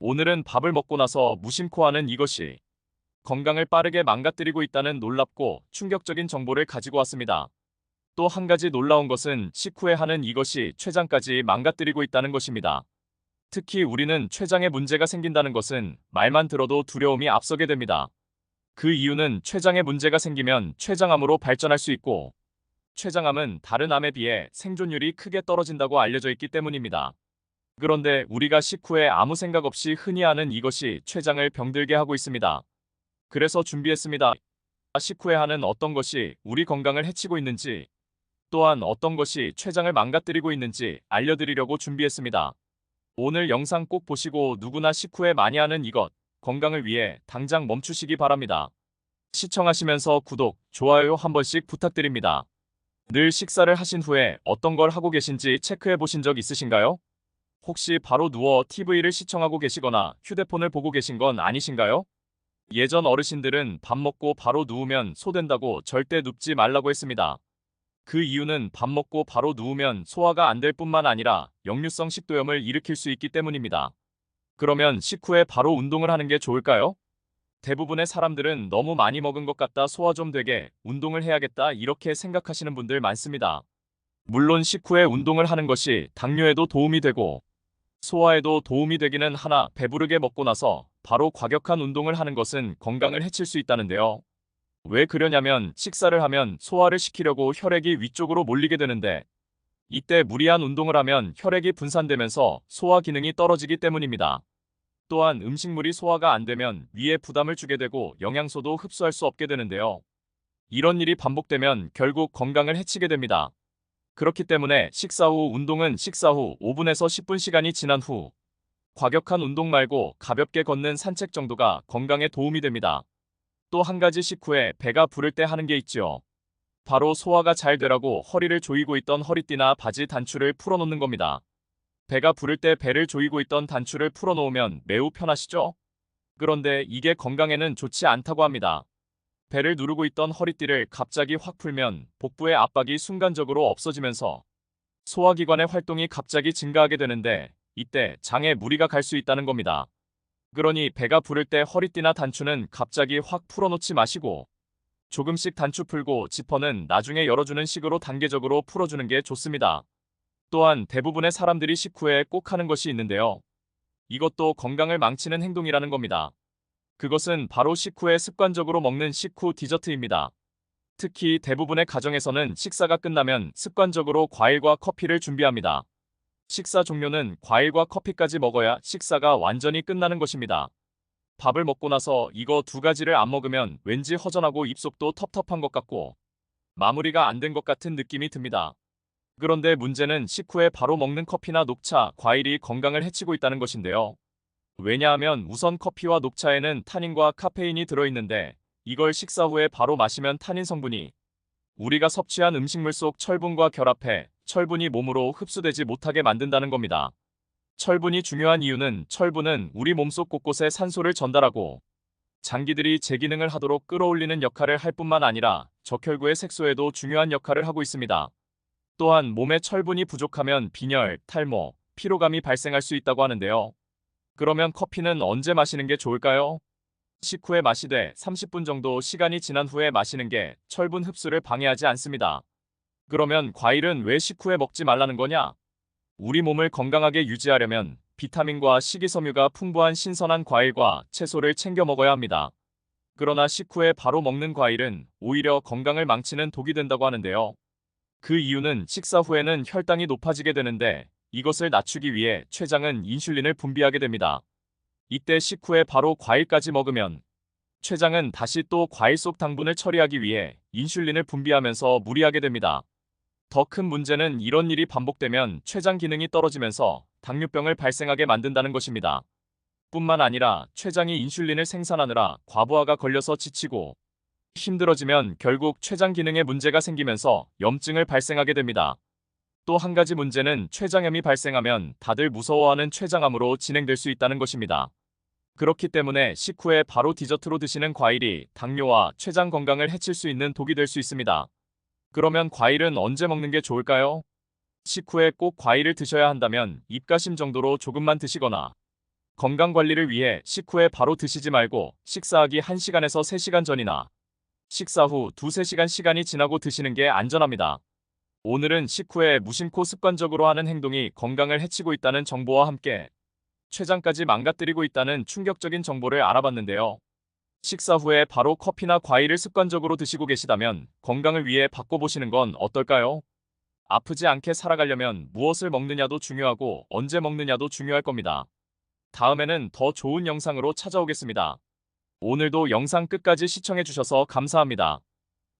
오늘은 밥을 먹고 나서 무심코 하는 이것이 건강을 빠르게 망가뜨리고 있다는 놀랍고 충격적인 정보를 가지고 왔습니다. 또 한 가지 놀라운 것은 식후에 하는 이것이 췌장까지 망가뜨리고 있다는 것입니다. 특히 우리는 췌장에 문제가 생긴다는 것은 말만 들어도 두려움이 앞서게 됩니다. 그 이유는 췌장에 문제가 생기면 췌장암으로 발전할 수 있고, 췌장암은 다른 암에 비해 생존율이 크게 떨어진다고 알려져 있기 때문입니다. 그런데 우리가 식후에 아무 생각 없이 흔히 하는 이것이 췌장을 병들게 하고 있습니다. 그래서 준비했습니다. 식후에 하는 어떤 것이 우리 건강을 해치고 있는지, 또한 어떤 것이 췌장을 망가뜨리고 있는지 알려드리려고 준비했습니다. 오늘 영상 꼭 보시고 누구나 식후에 많이 하는 이것, 건강을 위해 당장 멈추시기 바랍니다. 시청하시면서 구독, 좋아요 한 번씩 부탁드립니다. 늘 식사를 하신 후에 어떤 걸 하고 계신지 체크해 보신 적 있으신가요? 혹시 바로 누워 TV를 시청하고 계시거나 휴대폰을 보고 계신 건 아니신가요? 예전 어르신들은 밥 먹고 바로 누우면 소된다고 절대 눕지 말라고 했습니다. 그 이유는 밥 먹고 바로 누우면 소화가 안 될 뿐만 아니라 역류성 식도염을 일으킬 수 있기 때문입니다. 그러면 식후에 바로 운동을 하는 게 좋을까요? 대부분의 사람들은 너무 많이 먹은 것 같다, 소화 좀 되게 운동을 해야겠다, 이렇게 생각하시는 분들 많습니다. 물론 식후에 운동을 하는 것이 당뇨에도 도움이 되고 소화에도 도움이 되기는 하나, 배부르게 먹고 나서 바로 과격한 운동을 하는 것은 건강을 해칠 수 있다는데요. 왜 그러냐면 식사를 하면 소화를 시키려고 혈액이 위쪽으로 몰리게 되는데, 이때 무리한 운동을 하면 혈액이 분산되면서 소화 기능이 떨어지기 때문입니다. 또한 음식물이 소화가 안 되면 위에 부담을 주게 되고 영양소도 흡수할 수 없게 되는데요. 이런 일이 반복되면 결국 건강을 해치게 됩니다. 그렇기 때문에 식사 후 운동은 식사 후 5분에서 10분 시간이 지난 후, 과격한 운동 말고 가볍게 걷는 산책 정도가 건강에 도움이 됩니다. 또 한 가지, 식후에 배가 부를 때 하는 게 있죠. 바로 소화가 잘 되라고 허리를 조이고 있던 허리띠나 바지 단추를 풀어놓는 겁니다. 배가 부를 때 배를 조이고 있던 단추를 풀어놓으면 매우 편하시죠? 그런데 이게 건강에는 좋지 않다고 합니다. 배를 누르고 있던 허리띠를 갑자기 확 풀면 복부의 압박이 순간적으로 없어지면서 소화기관의 활동이 갑자기 증가하게 되는데, 이때 장에 무리가 갈 수 있다는 겁니다. 그러니 배가 부를 때 허리띠나 단추는 갑자기 확 풀어놓지 마시고 조금씩 단추 풀고 지퍼는 나중에 열어주는 식으로 단계적으로 풀어주는 게 좋습니다. 또한 대부분의 사람들이 식후에 꼭 하는 것이 있는데요. 이것도 건강을 망치는 행동이라는 겁니다. 그것은 바로 식후에 습관적으로 먹는 식후 디저트입니다. 특히 대부분의 가정에서는 식사가 끝나면 습관적으로 과일과 커피를 준비합니다. 식사 종료는 과일과 커피까지 먹어야 식사가 완전히 끝나는 것입니다. 밥을 먹고 나서 이거 두 가지를 안 먹으면 왠지 허전하고 입속도 텁텁한 것 같고 마무리가 안 된 것 같은 느낌이 듭니다. 그런데 문제는 식후에 바로 먹는 커피나 녹차, 과일이 건강을 해치고 있다는 것인데요. 왜냐하면 우선 커피와 녹차에는 타닌과 카페인이 들어있는데, 이걸 식사 후에 바로 마시면 타닌 성분이 우리가 섭취한 음식물 속 철분과 결합해 철분이 몸으로 흡수되지 못하게 만든다는 겁니다. 철분이 중요한 이유는 철분은 우리 몸속 곳곳에 산소를 전달하고 장기들이 제 기능을 하도록 끌어올리는 역할을 할 뿐만 아니라 적혈구의 색소에도 중요한 역할을 하고 있습니다. 또한 몸에 철분이 부족하면 빈혈, 탈모, 피로감이 발생할 수 있다고 하는데요. 그러면 커피는 언제 마시는 게 좋을까요? 식후에 마시되 30분 정도 시간이 지난 후에 마시는 게 철분 흡수를 방해하지 않습니다. 그러면 과일은 왜 식후에 먹지 말라는 거냐? 우리 몸을 건강하게 유지하려면 비타민과 식이섬유가 풍부한 신선한 과일과 채소를 챙겨 먹어야 합니다. 그러나 식후에 바로 먹는 과일은 오히려 건강을 망치는 독이 된다고 하는데요. 그 이유는 식사 후에는 혈당이 높아지게 되는데, 이것을 낮추기 위해 췌장은 인슐린을 분비하게 됩니다. 이때 식후에 바로 과일까지 먹으면 췌장은 다시 또 과일 속 당분을 처리하기 위해 인슐린을 분비하면서 무리하게 됩니다. 더 큰 문제는 이런 일이 반복되면 췌장 기능이 떨어지면서 당뇨병을 발생하게 만든다는 것입니다. 뿐만 아니라 췌장이 인슐린을 생산하느라 과부하가 걸려서 지치고 힘들어지면 결국 췌장 기능에 문제가 생기면서 염증을 발생하게 됩니다. 또 한 가지 문제는 췌장염이 발생하면 다들 무서워하는 췌장암으로 진행될 수 있다는 것입니다. 그렇기 때문에 식후에 바로 디저트로 드시는 과일이 당뇨와 췌장 건강을 해칠 수 있는 독이 될 수 있습니다. 그러면 과일은 언제 먹는 게 좋을까요? 식후에 꼭 과일을 드셔야 한다면 입가심 정도로 조금만 드시거나 건강관리를 위해 식후에 바로 드시지 말고 식사하기 1시간에서 3시간 전이나 식사 후 2~3시간 시간이 지나고 드시는 게 안전합니다. 오늘은 식후에 무심코 습관적으로 하는 행동이 건강을 해치고 있다는 정보와 함께 췌장까지 망가뜨리고 있다는 충격적인 정보를 알아봤는데요. 식사 후에 바로 커피나 과일을 습관적으로 드시고 계시다면 건강을 위해 바꿔보시는 건 어떨까요? 아프지 않게 살아가려면 무엇을 먹느냐도 중요하고 언제 먹느냐도 중요할 겁니다. 다음에는 더 좋은 영상으로 찾아오겠습니다. 오늘도 영상 끝까지 시청해주셔서 감사합니다.